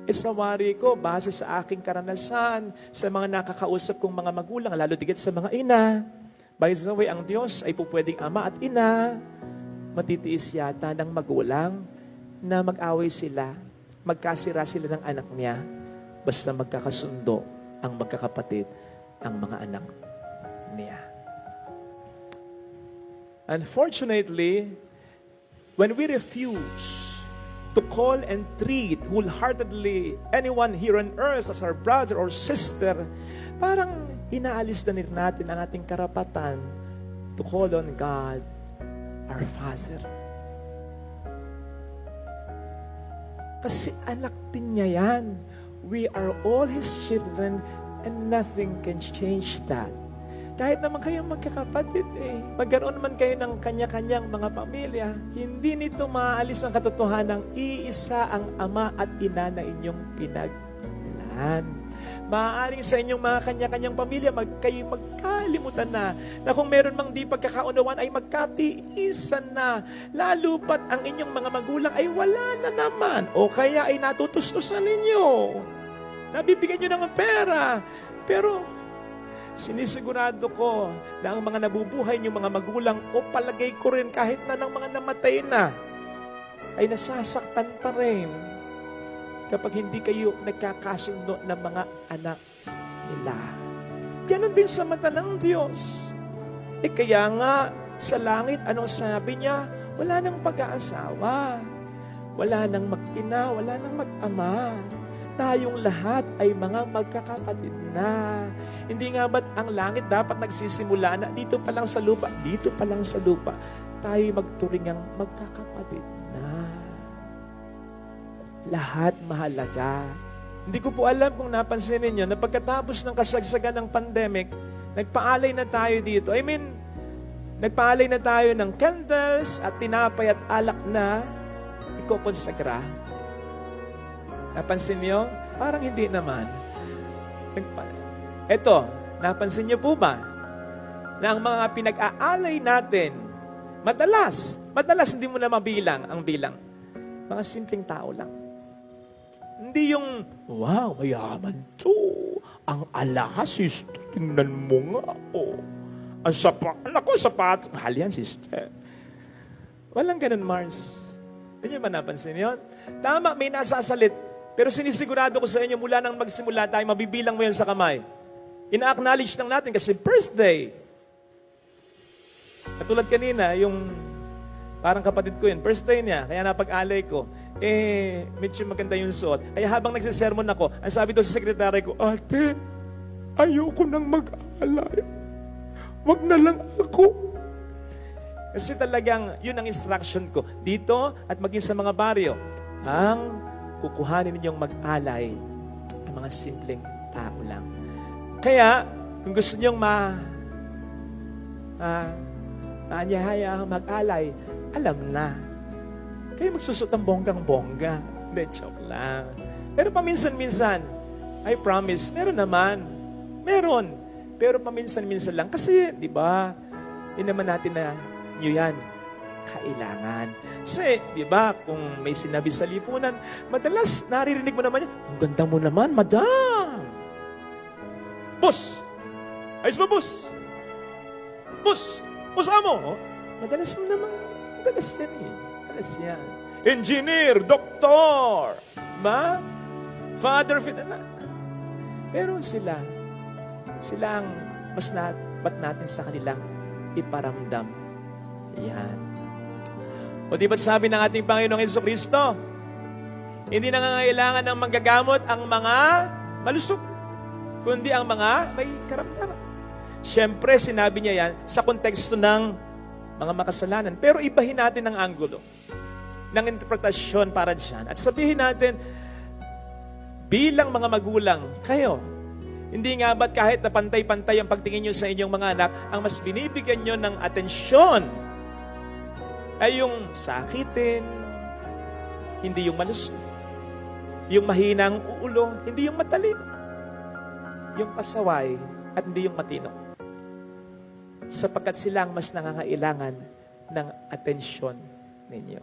Isawari ko, base sa aking karanasan, sa mga nakakausap kong mga magulang, lalo digit sa mga ina. By the way, ang Diyos ay pupwedeng ama at ina. Matitiis yata ng magulang na mag-away sila, magkasira sila ng anak niya, basta magkakasundo ang magkakapatid, ang mga anak niya. Unfortunately, when we refuse to call and treat wholeheartedly anyone here on earth as our brother or sister, parang inaalis na natin ang ating karapatan to call on God, our Father. Kasi anak din niya yan. We are all His children and nothing can change that. Kahit naman kayong magkakapatid, magkaroon naman kayo ng kanya-kanyang mga pamilya, hindi nito maaalis ang katotohanan ng iisa ang ama at ina na inyong pinagmulan. Maaaring sa inyong mga kanya-kanyang pamilya, kayo magkalimutan na kung meron mang di pagkakaunawan ay magkatiisan na. Lalo pat ang inyong mga magulang ay wala na naman o kaya ay natutustusan ninyo. Nabibigyan nyo ng pera. Pero sinisigurado ko na ang mga nabubuhay niyong mga magulang o palagay ko rin kahit na ng mga namatay na ay nasasaktan pa rin kapag hindi kayo nagkakasundo ng mga anak nila. Ganon din sa mata ng Diyos. Kaya nga sa langit, anong sabi niya? Wala nang pag-aasawa. Wala nang mag-ina, wala nang mag-ama. Tayong lahat ay mga magkakapatid na. Hindi nga ba't ang langit dapat nagsisimula na dito pa lang sa lupa? Dito pa lang sa lupa, tayo magturingang magkakapatid na. Lahat mahalaga. Hindi ko po alam kung napansin ninyo na pagkatapos ng kasagsagan ng pandemic, nagpaalay na tayo dito. Nagpaalay na tayo ng candles at tinapay at alak na ikokonsagra. Napansin niyo? Parang hindi naman. Eto, napansin niyo po ba na ang mga pinag-aalay natin, madalas hindi mo na mabilang ang bilang. Mga simpleng tao lang. Hindi yung, wow, mayaman to. Ang alahas, sister, tingnan mo nga. Oh. Ang sapat. Mahal yan, sister. Walang ganun, Mars. Hindi niyo ba napansin yun? Tama, may nasasalit. Pero sinisigurado ko sa inyo, mula nang magsimula tayo, mabibilang mo yan sa kamay. Ina-acknowledge lang natin kasi birthday. Katulad kanina, yung parang kapatid ko yun, birthday niya, kaya napag-alay ko. Medyo maganda yung suot. Kaya habang nagsisermon ako, ang sabi to sa sekretary ko, ate, ayoko nang mag-alay. Wag na lang ako. Kasi talagang, yun ang instruction ko. Dito at maging sa mga baryo, ang kukuhanin ninyong mag-alay ang mga simpleng tao lang. Kaya, kung gusto ninyong maanyahaya mag-alay, alam na. Kayo magsusot ng bonggang-bongga. Hindi, joke lang. Pero paminsan-minsan, I promise, meron naman. Meron. Pero paminsan-minsan lang. Kasi, di ba, yun naman natin na nyo yan. Kailangan. Kasi, di ba, kung may sinabi sa lipunan, madalas naririnig mo naman yan, ang ganda mo naman, madam. Boss! Ayos ba, boss? Boss! Boss amo! Oh, madalas mo naman. Madalas yan eh. Madalas yan. Engineer, doktor, ba? Father, pero sila ang mas ba't natin sa kanilang iparamdam. Yan. O di ba't sabi ng ating Panginoong Jesucristo, hindi nangangailangan ng manggagamot ang mga malusog, kundi ang mga may karamdaman. Siyempre, sinabi niya yan sa konteksto ng mga makasalanan. Pero ibahin natin ang anggulo ng interpretasyon para dyan. At sabihin natin, bilang mga magulang, kayo, hindi nga ba't kahit na pantay-pantay ang pagtingin nyo sa inyong mga anak, ang mas binibigyan nyo ng atensyon ay yung sakitin, hindi yung malusog, yung mahinang ulo, hindi yung matalino, yung pasaway, at hindi yung matino. Sapagkat sila ang mas nangangailangan ng atensyon ninyo.